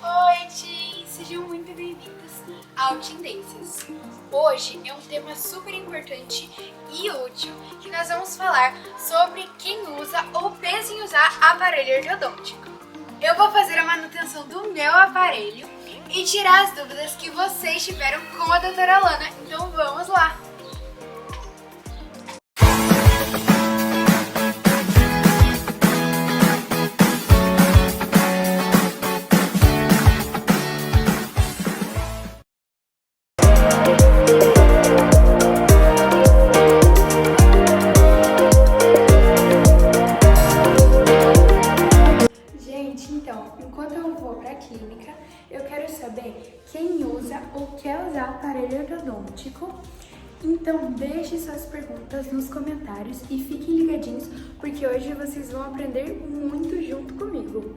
Oi, gente! Sejam muito bem-vindos ao Tendências. Hoje é um tema super importante e útil que nós vamos falar sobre quem usa ou pensa em usar aparelho ortodôntico. Eu vou fazer a manutenção do meu aparelho e tirar as dúvidas que vocês tiveram com a doutora Alana, então vamos lá! Enquanto eu vou para a clínica, eu quero saber quem usa ou quer usar aparelho ortodôntico. Então, deixe suas perguntas nos comentários e fiquem ligadinhos, porque hoje vocês vão aprender muito junto comigo.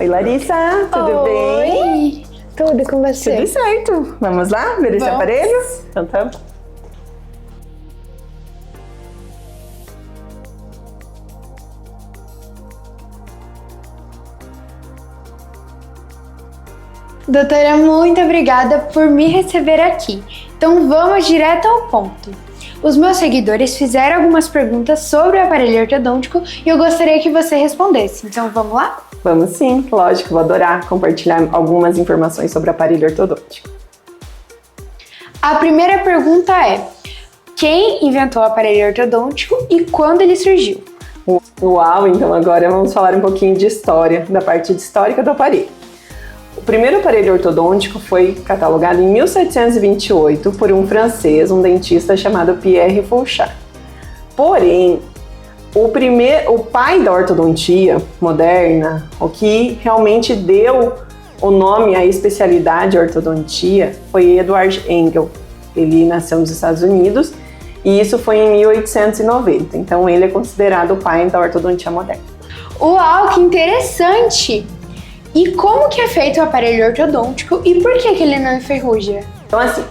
Oi, Larissa, tudo bem? Tudo com você? Tudo certo. Vamos lá ver esse aparelho? Então tá. Doutora, muito obrigada por me receber aqui. Então vamos direto ao ponto. Os meus seguidores fizeram algumas perguntas sobre o aparelho ortodôntico e eu gostaria que você respondesse. Então vamos lá? Vamos sim, lógico, vou adorar compartilhar algumas informações sobre o aparelho ortodôntico. A primeira pergunta é: quem inventou o aparelho ortodôntico e quando ele surgiu? Uau, então agora vamos falar um pouquinho de história, da parte histórica do aparelho. O primeiro aparelho ortodôntico foi catalogado em 1728 por um francês, um dentista chamado Pierre Fauchard. Porém, o pai da ortodontia moderna, o que realmente deu o nome à especialidade ortodontia, foi Edward Engel. Ele nasceu nos Estados Unidos e isso foi em 1890. Então ele é considerado o pai da ortodontia moderna. Uau, que interessante! E como que é feito o aparelho ortodôntico e por que ele não enferruja? Então assim,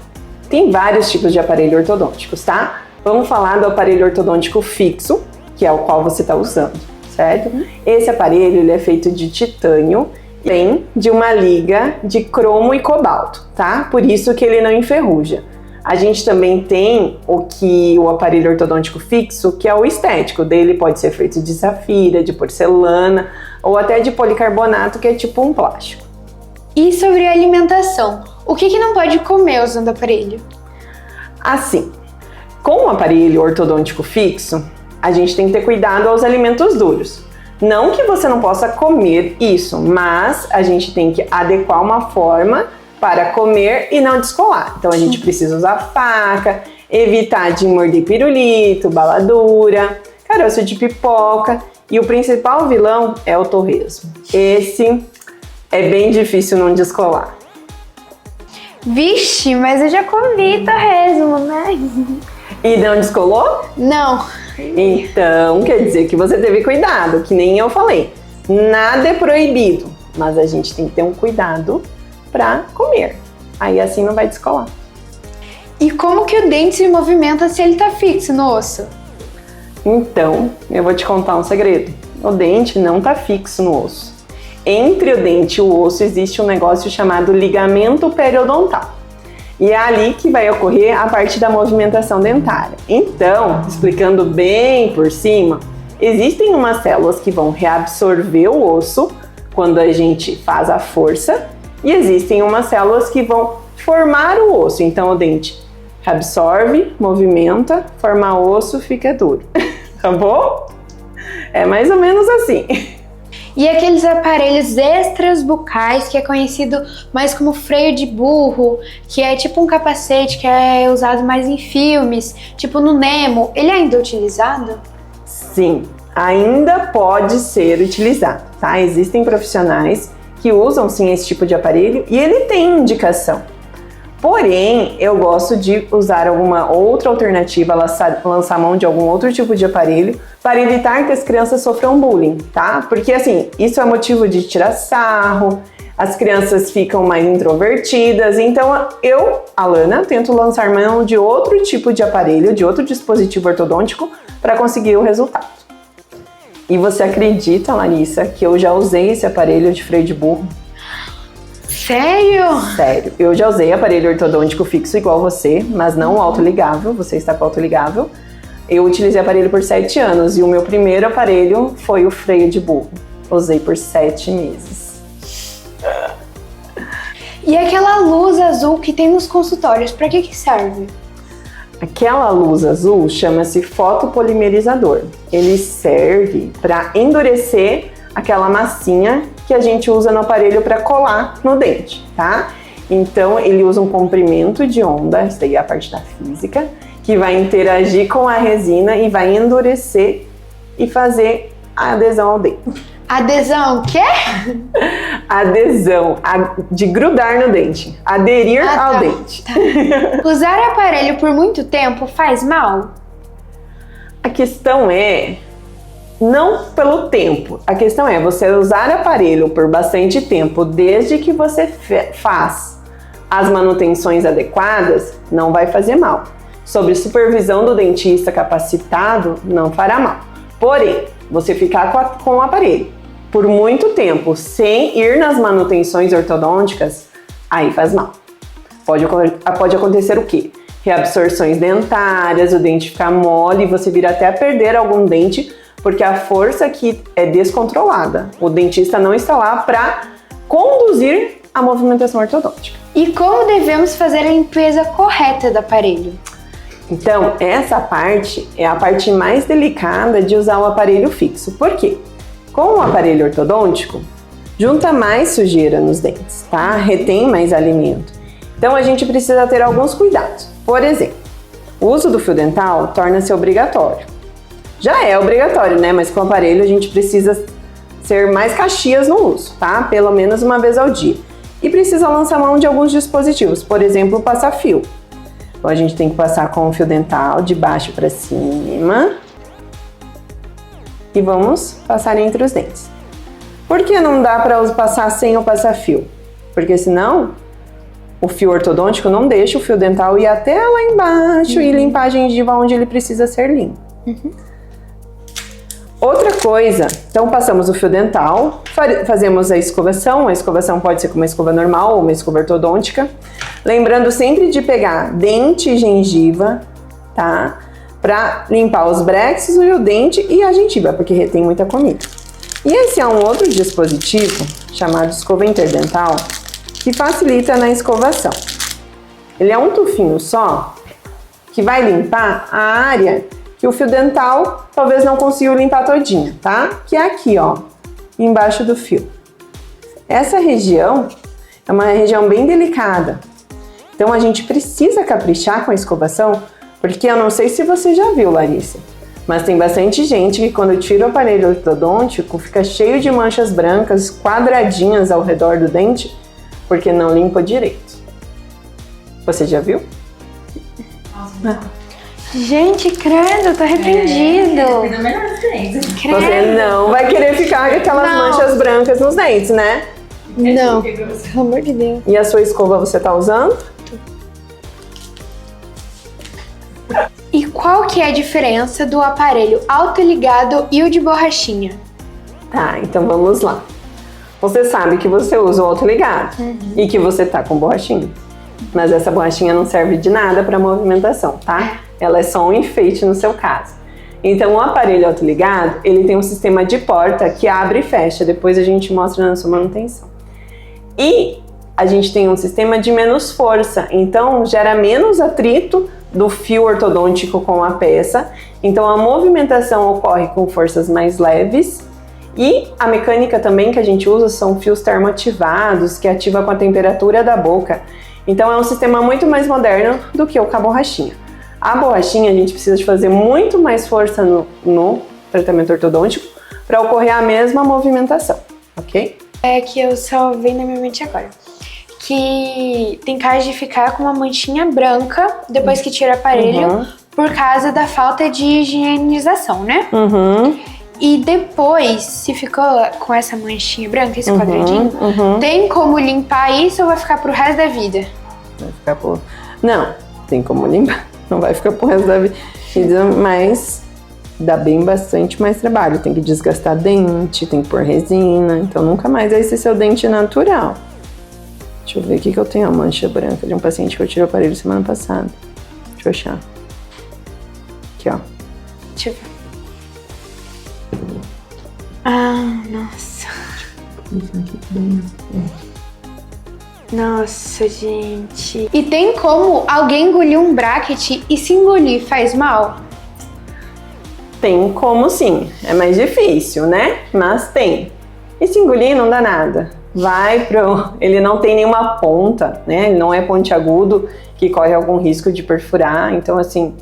tem vários tipos de aparelho ortodônticos, tá? Vamos falar do aparelho ortodôntico fixo, que é o qual você está usando, certo? Esse aparelho ele é feito de titânio e vem de uma liga de cromo e cobalto, tá? Por isso que ele não enferruja. A gente também tem o aparelho ortodôntico fixo, que é o estético. Dele pode ser feito de safira, de porcelana ou até de policarbonato, que é tipo um plástico. E sobre a alimentação, o que não pode comer usando o aparelho? Assim, com o aparelho ortodôntico fixo, a gente tem que ter cuidado aos alimentos duros. Não que você não possa comer isso, mas a gente tem que adequar uma forma para comer e não descolar. Então a gente precisa usar faca, evitar de morder pirulito, baladura, caroço de pipoca e o principal vilão é o torresmo. Esse é bem difícil não descolar. Vixe, mas eu já comi torresmo, né? E não descolou? Não. Então quer dizer que você teve cuidado, que nem eu falei. Nada é proibido, mas a gente tem que ter um cuidado para comer. Aí assim não vai descolar. E como que o dente se movimenta se ele tá fixo no osso? Então, eu vou te contar um segredo. O dente não tá fixo no osso. Entre o dente e o osso existe um negócio chamado ligamento periodontal. E é ali que vai ocorrer a parte da movimentação dentária. Então, explicando bem por cima, existem umas células que vão reabsorver o osso quando a gente faz a força e existem umas células que vão formar o osso. Então, o dente reabsorve, movimenta, forma osso, fica duro. Tá bom? É mais ou menos assim. E aqueles aparelhos extras bucais, que é conhecido mais como freio de burro, que é tipo um capacete que é usado mais em filmes, tipo no Nemo, ele é ainda utilizado? Sim, ainda pode ser utilizado, tá? Existem profissionais que usam sim esse tipo de aparelho e ele tem indicação. Porém, eu gosto de usar alguma outra alternativa, lançar mão de algum outro tipo de aparelho para evitar que as crianças sofram bullying, tá? Porque assim, isso é motivo de tirar sarro, as crianças ficam mais introvertidas. Então eu, Alana, tento lançar mão de outro tipo de aparelho, de outro dispositivo ortodôntico para conseguir o resultado. E você acredita, Larissa, que eu já usei esse aparelho de freio de burro? Sério? Sério. Eu já usei aparelho ortodôntico fixo igual você, mas não autoligável. Você está com autoligável. Eu utilizei aparelho por 7 anos e o meu primeiro aparelho foi o freio de burro. Usei por 7 meses. E aquela luz azul que tem nos consultórios, para que serve? Aquela luz azul chama-se fotopolimerizador. Ele serve para endurecer aquela massinha que a gente usa no aparelho para colar no dente, tá? Então ele usa um comprimento de onda, isso daí é a parte da física, que vai interagir com a resina e vai endurecer e fazer a adesão ao dente. Adesão, o quê? Adesão, de grudar no dente, aderir ao dente. Tá. Usar aparelho por muito tempo faz mal? A questão é, não pelo tempo, a questão é você usar aparelho por bastante tempo, desde que você faz as manutenções adequadas, não vai fazer mal. Sob supervisão do dentista capacitado, não fará mal. Porém, você ficar com o aparelho por muito tempo sem ir nas manutenções ortodônticas, aí faz mal. Pode acontecer o quê? Reabsorções dentárias, o dente ficar mole e você vir até a perder algum dente, porque a força aqui é descontrolada. O dentista não está lá para conduzir a movimentação ortodôntica. E como devemos fazer a limpeza correta do aparelho? Então, essa parte é a parte mais delicada de usar o aparelho fixo. Por quê? Com o aparelho ortodôntico, junta mais sujeira nos dentes, tá? Retém mais alimento. Então, a gente precisa ter alguns cuidados. Por exemplo, o uso do fio dental torna-se obrigatório. Já é obrigatório, né? Mas com o aparelho a gente precisa ser mais caxias no uso, tá? Pelo menos uma vez ao dia. E precisa lançar mão de alguns dispositivos, por exemplo, o passa-fio. Então, a gente tem que passar com o fio dental de baixo para cima. E vamos passar entre os dentes. Por que não dá para passar sem o passa-fio? Porque senão o fio ortodôntico não deixa o fio dental ir até lá embaixo e limpar a gengiva onde ele precisa ser limpo. Outra coisa, então passamos o fio dental, fazemos a escovação pode ser com uma escova normal ou uma escova ortodôntica. Lembrando sempre de pegar dente e gengiva, tá? Para limpar os brexes, o dente e a gengiva, porque retém muita comida. E esse é um outro dispositivo chamado escova interdental que facilita na escovação. Ele é um tufinho só que vai limpar a área que o fio dental talvez não consiga limpar todinha, tá? Que é aqui, ó, embaixo do fio. Essa região é uma região bem delicada. Então a gente precisa caprichar com a escovação, porque eu não sei se você já viu, Larissa, mas tem bastante gente que quando tira o aparelho ortodôntico fica cheio de manchas brancas quadradinhas ao redor do dente, porque não limpa direito. Você já viu? Gente, credo, tô arrependido. Você não vai querer ficar com aquelas manchas brancas nos dentes, né? Não, pelo amor de Deus. E a sua escova você tá usando? E qual que é a diferença do aparelho autoligado e o de borrachinha? Tá, então vamos lá. Você sabe que você usa o autoligado e que você tá com borrachinha. Mas essa borrachinha não serve de nada para movimentação, tá? Ela é só um enfeite no seu caso. Então o aparelho autoligado, ele tem um sistema de porta que abre e fecha. Depois a gente mostra na sua manutenção. E a gente tem um sistema de menos força, então gera menos atrito do fio ortodôntico com a peça. Então a movimentação ocorre com forças mais leves. E a mecânica também que a gente usa são fios termoativados, que ativa com a temperatura da boca. Então é um sistema muito mais moderno do que o com a borrachinha. A borrachinha a gente precisa de fazer muito mais força no tratamento ortodôntico para ocorrer a mesma movimentação, ok? É que eu só venho na minha mente agora. Que tem cara de ficar com uma manchinha branca depois que tira o aparelho por causa da falta de higienização, né? E depois, se ficou com essa manchinha branca, esse quadradinho, tem como limpar isso ou vai ficar pro resto da vida? Vai ficar por... Não, tem como limpar. Não vai ficar pro resto da vida, mas dá bem bastante mais trabalho. Tem que desgastar dente, tem que pôr resina, então nunca mais vai ser seu dente natural. Deixa eu ver aqui que eu tenho a mancha branca de um paciente que eu tirei o aparelho semana passada. Deixa eu achar. Aqui, ó. Deixa eu ver. Ah, nossa. Nossa, gente. E tem como alguém engolir um bracket e se engolir faz mal? Tem como sim. É mais difícil, né? Mas tem. E se engolir não dá nada. Vai pro... Ele não tem nenhuma ponta, né? Ele não é pontiagudo que corre algum risco de perfurar. Então, assim,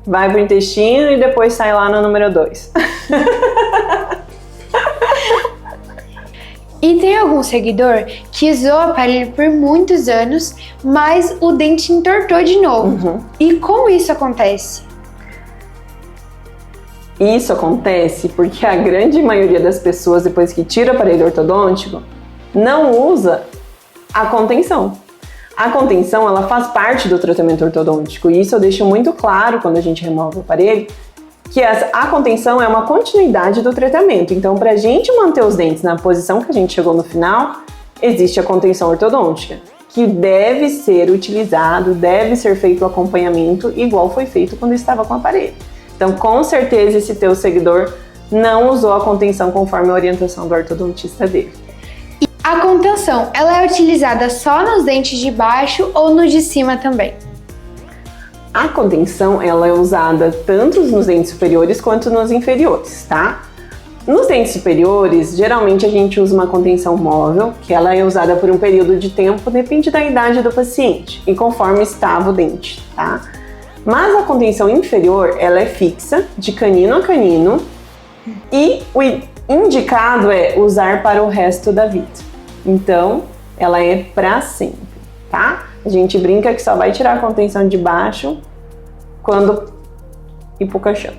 vai pro intestino e depois sai lá no número 2. E tem algum seguidor que usou o aparelho por muitos anos, mas o dente entortou de novo. E como isso acontece? Isso acontece porque a grande maioria das pessoas, depois que tira o aparelho ortodôntico, não usa a contenção. A contenção, ela faz parte do tratamento ortodôntico, e isso eu deixo muito claro quando a gente remove o aparelho, que a contenção é uma continuidade do tratamento. Então, para a gente manter os dentes na posição que a gente chegou no final, existe a contenção ortodôntica, que deve ser utilizado, deve ser feito o acompanhamento igual foi feito quando estava com o aparelho. Então, com certeza, esse teu seguidor não usou a contenção conforme a orientação do ortodontista dele. A contenção, ela é utilizada só nos dentes de baixo ou nos de cima também? A contenção, ela é usada tanto nos dentes superiores quanto nos inferiores, tá? Nos dentes superiores, geralmente a gente usa uma contenção móvel, que ela é usada por um período de tempo, depende da idade do paciente e conforme estava o dente, tá? Mas a contenção inferior, ela é fixa, de canino a canino, e o indicado é usar para o resto da vida. Então, ela é para sempre, tá? A gente brinca que só vai tirar a contenção de baixo quando ir pro caixão.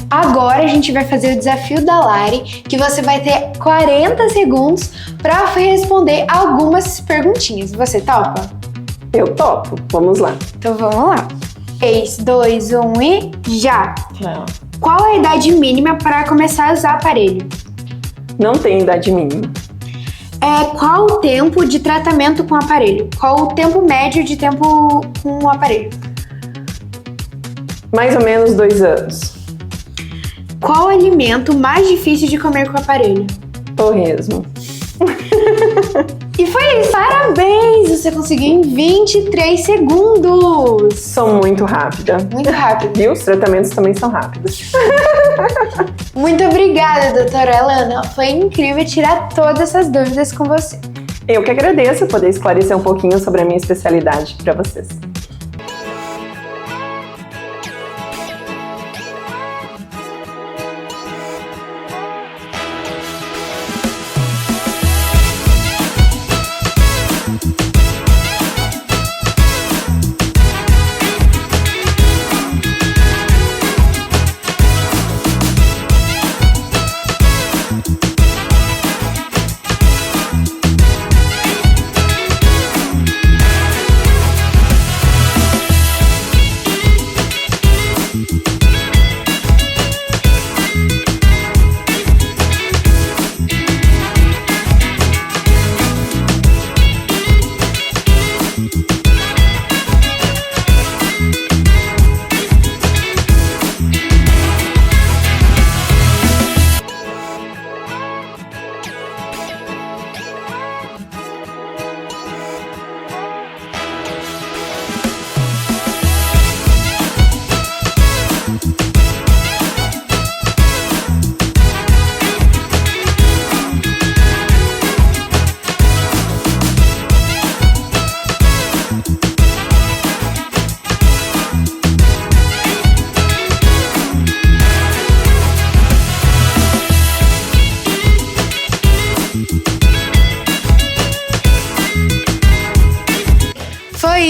Agora a gente vai fazer o desafio da Lari, que você vai ter 40 segundos para responder algumas perguntinhas. Você topa? Eu topo. Vamos lá. Então vamos lá. 3, 2, 1 e já! Não. Qual a idade mínima para começar a usar aparelho? Não tem idade mínima. Qual o tempo de tratamento com o aparelho? Qual o tempo médio de tempo com o aparelho? Mais ou menos 2 anos. Qual o alimento mais difícil de comer com o aparelho? Torresmo. E foi isso! Parabéns! Você conseguiu em 23 segundos! Sou muito rápida. Muito rápido. E os tratamentos também são rápidos. Muito obrigada, doutora Alana. Foi incrível tirar todas essas dúvidas com você. Eu que agradeço poder esclarecer um pouquinho sobre a minha especialidade para vocês.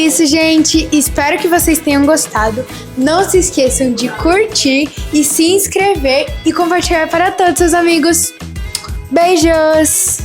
isso, gente. Espero que vocês tenham gostado. Não se esqueçam de curtir e se inscrever e compartilhar para todos os seus amigos. Beijos!